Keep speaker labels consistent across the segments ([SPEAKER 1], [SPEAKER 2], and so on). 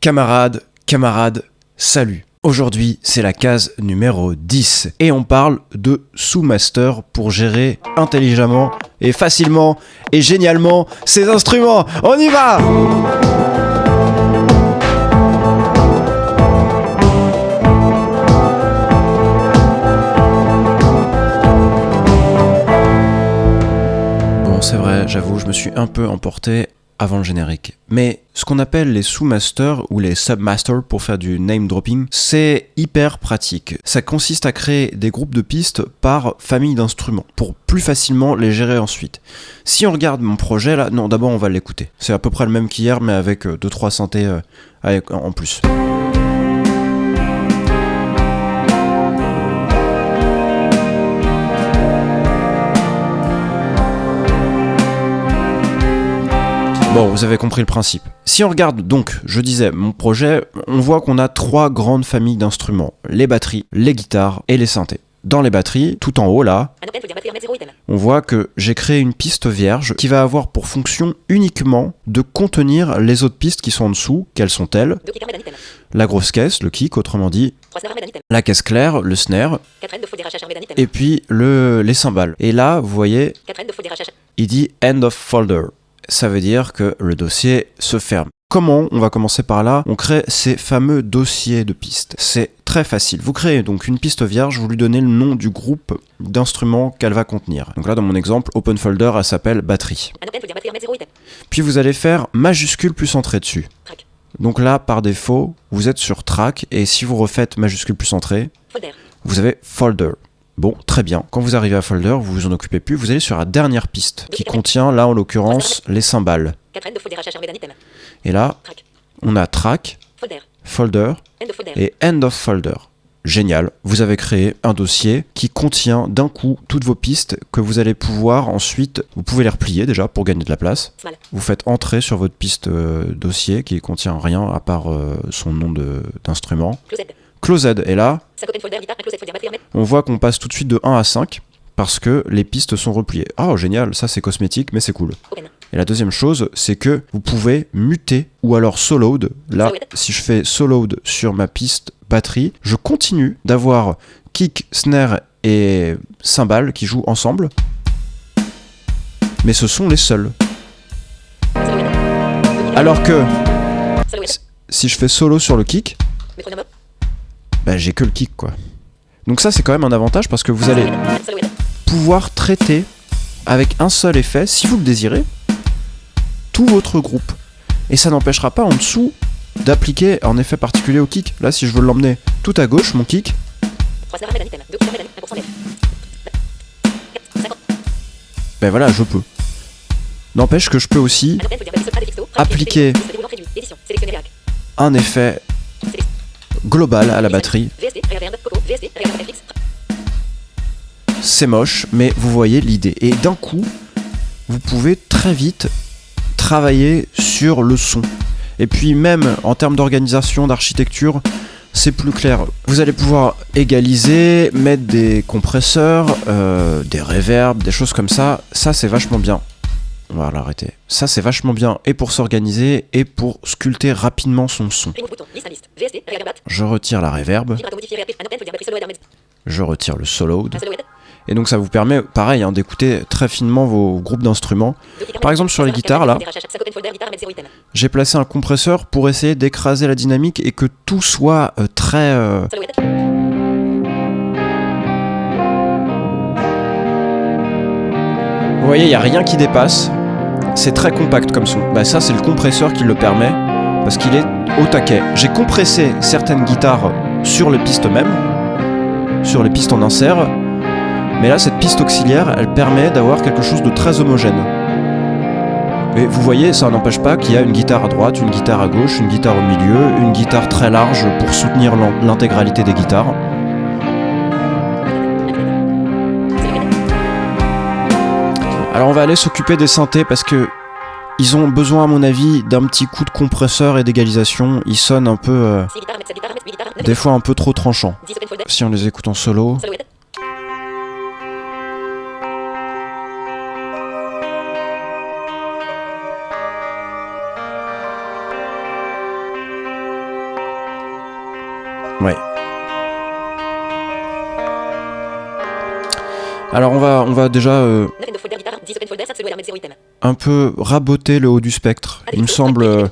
[SPEAKER 1] Camarades, salut. Aujourd'hui, c'est la case numéro 10 et on parle de sous-master pour gérer intelligemment et facilement et génialement ces instruments. On y va! Bon, c'est vrai, j'avoue, je me suis un peu emporté avant le générique. Mais ce qu'on appelle les sous-masters ou les sub-masters pour faire du name dropping, c'est hyper pratique. Ça consiste à créer des groupes de pistes par famille d'instruments pour plus facilement les gérer ensuite. Si on regarde mon projet là, non, d'abord on va l'écouter. C'est à peu près le même qu'hier mais avec 2-3 synthés en plus. Bon, vous avez compris le principe. Si on regarde donc, je disais, mon projet, on voit qu'on a 3 grandes familles d'instruments. Les batteries, les guitares et les synthés. Dans les batteries, tout en haut là, on voit que j'ai créé une piste vierge qui va avoir pour fonction uniquement de contenir les autres pistes qui sont en dessous. Quelles sont-elles ? La grosse caisse, le kick autrement dit, la caisse claire, le snare, et puis les cymbales. Et là, vous voyez, il dit « end of folder ». Ça veut dire que le dossier se ferme. Comment ? On va commencer par là. On crée ces fameux dossiers de pistes. C'est très facile. Vous créez donc une piste vierge, vous lui donnez le nom du groupe d'instruments qu'elle va contenir. Donc là, dans mon exemple, open folder, elle s'appelle batterie. Puis vous allez faire majuscule plus entrée dessus. Donc là, par défaut, vous êtes sur track, et si vous refaites majuscule plus entrée, vous avez folder. Bon, très bien. Quand vous arrivez à folder, vous vous en occupez plus, vous allez sur la dernière piste, qui contient, là en l'occurrence, les cymbales. Et là, on a track, folder et end of folder. Génial, vous avez créé un dossier qui contient d'un coup toutes vos pistes que vous allez pouvoir ensuite, vous pouvez les replier déjà pour gagner de la place. Vous faites entrer sur votre piste dossier qui contient rien à part son nom d'instrument. Closed, et là, on voit qu'on passe tout de suite de 1 à 5 parce que les pistes sont repliées. Oh génial, ça c'est cosmétique mais c'est cool. Et la deuxième chose, c'est que vous pouvez muter ou alors soloed. Là, si je fais soloed sur ma piste batterie, je continue d'avoir kick, snare et cymbales qui jouent ensemble, mais ce sont les seuls. Alors que si je fais solo sur le kick, bah, j'ai que le kick quoi. Donc ça c'est quand même un avantage parce que vous allez pouvoir traiter avec un seul effet, si vous le désirez, tout votre groupe. Et ça n'empêchera pas en dessous d'appliquer un effet particulier au kick. Là si je veux l'emmener tout à gauche, mon kick, ben voilà, je peux. N'empêche que je peux aussi appliquer un effet global à la batterie. C'est moche, mais vous voyez l'idée. Et d'un coup, vous pouvez très vite travailler sur le son. Et puis même en termes d'organisation, d'architecture, c'est plus clair. Vous allez pouvoir égaliser, mettre des compresseurs, des reverbs, des choses comme ça. Ça, c'est vachement bien. On va l'arrêter. Ça, c'est vachement bien et pour s'organiser et pour sculpter rapidement son son. Je retire la reverb. Je retire le soloed. Et donc ça vous permet, pareil, d'écouter très finement vos groupes d'instruments. Par exemple, sur les guitares, là, j'ai placé un compresseur pour essayer d'écraser la dynamique et que tout soit très... Vous voyez, il n'y a rien qui dépasse. C'est très compact comme son. Bah ça, c'est le compresseur qui le permet, parce qu'il est au taquet. J'ai compressé certaines guitares sur les pistes même, sur les pistes en insert, mais là, cette piste auxiliaire, elle permet d'avoir quelque chose de très homogène. Et vous voyez, ça n'empêche pas qu'il y a une guitare à droite, une guitare à gauche, une guitare au milieu, une guitare très large pour soutenir l'intégralité des guitares. Alors on va aller s'occuper des synthés parce que ils ont besoin à mon avis d'un petit coup de compresseur et d'égalisation. Ils sonnent un peu... des fois un peu trop tranchants. Si on les écoute en solo... Ouais. Alors on va déjà un peu raboter le haut du spectre. Il me semble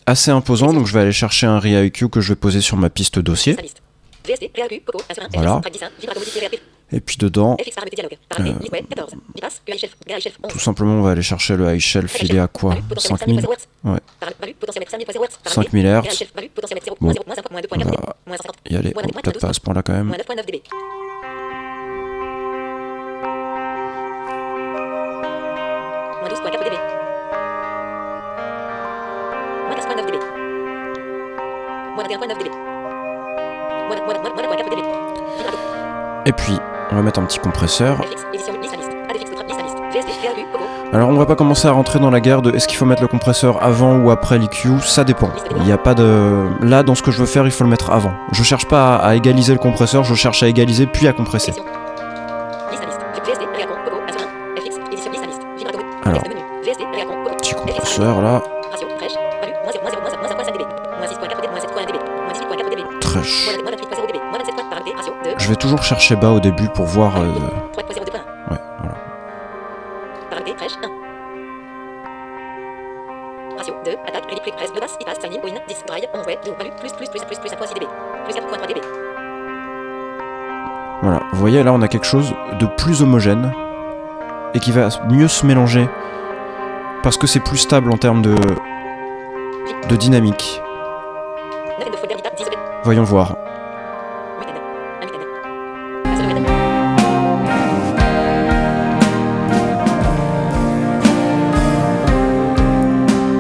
[SPEAKER 1] assez imposant, donc je vais aller chercher un ReIQ que je vais poser sur ma piste dossier. Voilà. Et puis dedans, tout simplement on va aller chercher le high shelf, il est à quoi? 5000? Ouais. 5000 Hz. Bon, on va y aller, bon, peut-être pas à ce point là quand même. Et puis, on va mettre un petit compresseur. Alors on va pas commencer à rentrer dans la guerre de est-ce qu'il faut mettre le compresseur avant ou après l'EQ, ça dépend. Il n'y a pas de... Là, dans ce que je veux faire, il faut le mettre avant. Je cherche pas à égaliser le compresseur, je cherche à égaliser puis à compresser. Alors, petit compresseur là. Trèche. Je vais toujours chercher bas au début pour voir... Ouais, voilà. Voilà, vous voyez là on a quelque chose de plus homogène et qui va mieux se mélanger parce que c'est plus stable en termes de dynamique. Voyons voir.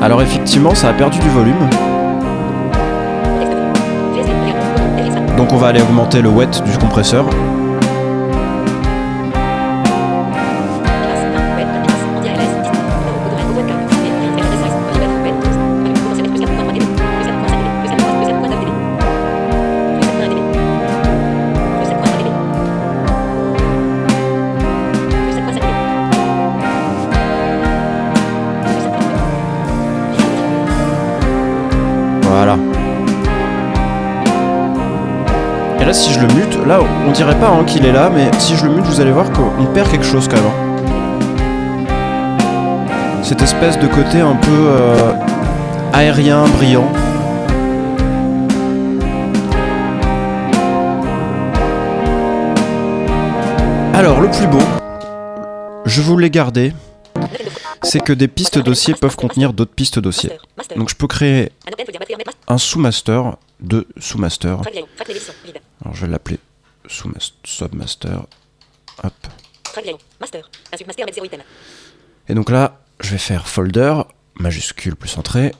[SPEAKER 1] Alors effectivement ça a perdu du volume. Donc on va aller augmenter le wet du compresseur. Voilà. Et là si je le mute, là on dirait pas hein, qu'il est là, mais si je le mute vous allez voir qu'on perd quelque chose quand même. Cette espèce de côté un peu aérien, brillant. Alors le plus beau, je vous l'ai gardé, c'est que des pistes dossiers peuvent contenir d'autres pistes dossiers. Donc je peux créer un sous-master de sous-master. Alors je vais l'appeler submaster. Hop. Et donc là, je vais faire folder, majuscule plus entrée.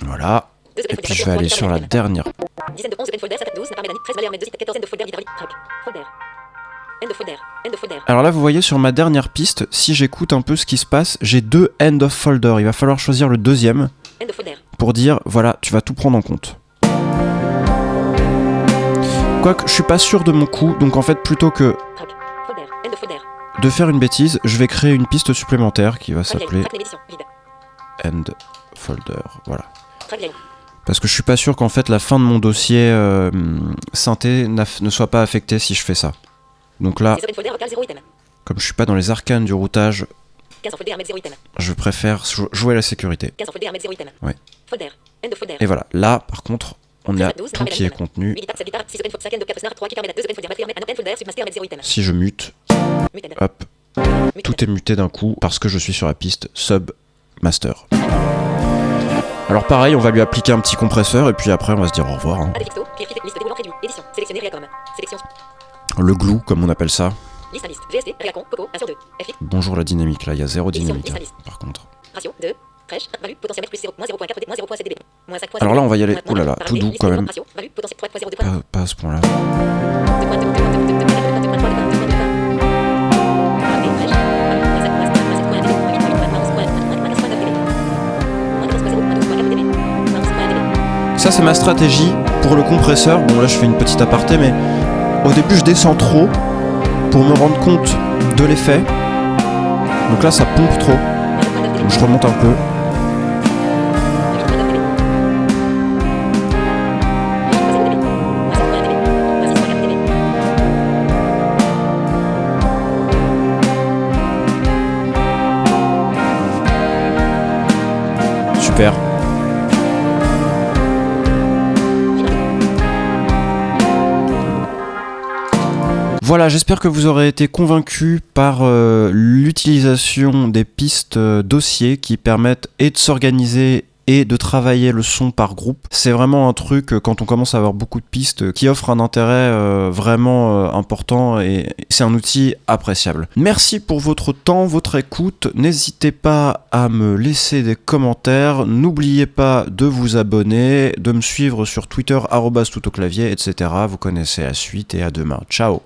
[SPEAKER 1] Voilà. Et puis je vais aller sur la dernière. Alors là vous voyez sur ma dernière piste, si j'écoute un peu ce qui se passe, j'ai 2 end of folder, il va falloir choisir le deuxième pour dire voilà tu vas tout prendre en compte. Quoique je suis pas sûr de mon coup, donc en fait plutôt que de faire une bêtise, je vais créer une piste supplémentaire qui va s'appeler end folder, voilà. Parce que je suis pas sûr qu'en fait la fin de mon dossier synthé ne soit pas affectée si je fais ça. Donc là, comme je suis pas dans les arcanes du routage, je préfère jouer à la sécurité. Ouais. Et voilà, là par contre, on a tout qui est contenu. Si je mute, hop, tout est muté d'un coup parce que je suis sur la piste sub master. Alors pareil, on va lui appliquer un petit compresseur et puis après on va se dire au revoir. Hein. Le glue, comme on appelle ça. Bonjour la dynamique, là il y a 0 dynamique hein, par contre. Alors là on va y aller, oulala, tout doux quand même. Pas à ce point là. Ça c'est ma stratégie pour le compresseur. Bon là je fais une petite aparté mais au début je descends trop pour me rendre compte de l'effet. Donc là ça pompe trop. Donc je remonte un peu. Super. Voilà, j'espère que vous aurez été convaincus par l'utilisation des pistes dossiers qui permettent et de s'organiser et de travailler le son par groupe. C'est vraiment un truc, quand on commence à avoir beaucoup de pistes, qui offre un intérêt vraiment important, et c'est un outil appréciable. Merci pour votre temps, votre écoute. N'hésitez pas à me laisser des commentaires. N'oubliez pas de vous abonner, de me suivre sur Twitter @toutauclavier, etc. Vous connaissez la suite, et à demain. Ciao.